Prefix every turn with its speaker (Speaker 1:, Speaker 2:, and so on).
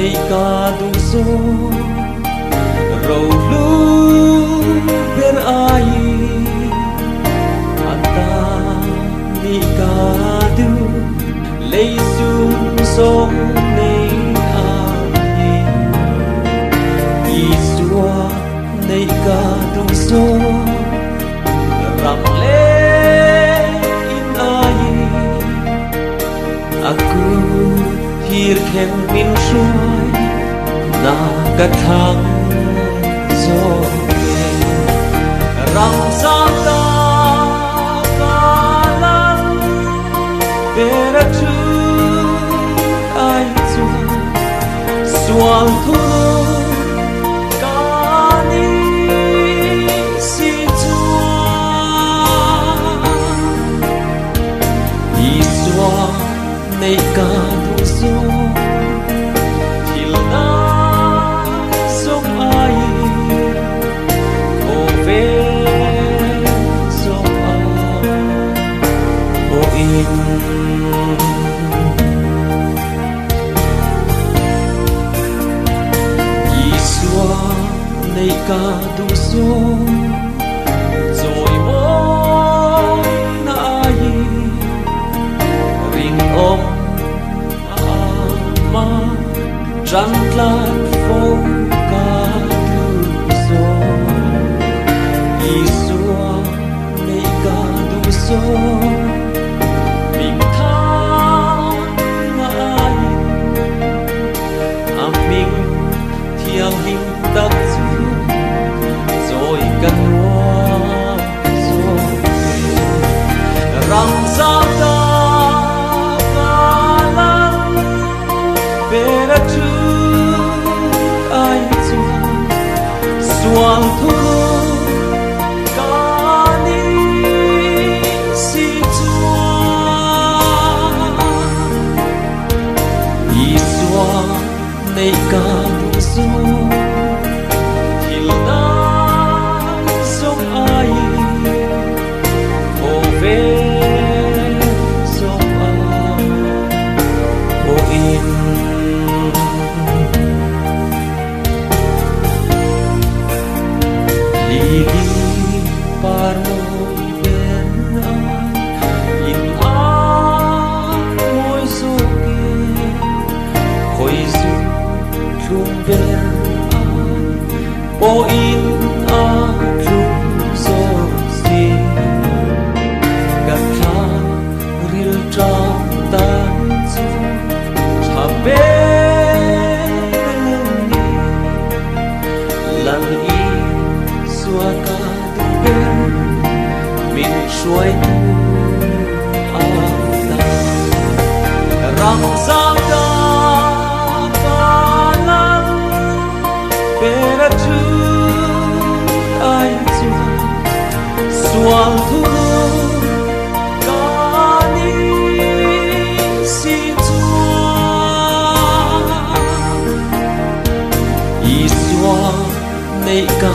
Speaker 1: nei ka du so ro lu per ai ata ni ka du lei sum song nei ai isua nei ka du so ram le in ai aku hir khen min suai na ka thang zo rang sa ta ka lang bera chu ai chu sual thu ka ni si chu iswa nei ka du so Isua nei ka du so rồi ôi na ai ring om ama trăng lan phong ka du so Isua nei ka du so yang hình đặc du rồi cần hoa rồi răng sao ta ca lăng bera chu ai chu suang thu ca ni si chua isua nei ca du so po in a lung so si gat tha ril tram tan chu cha be lang i sua ka du be min suai tu a ta rang sang ka suang thu ka ni si chua isua nei ka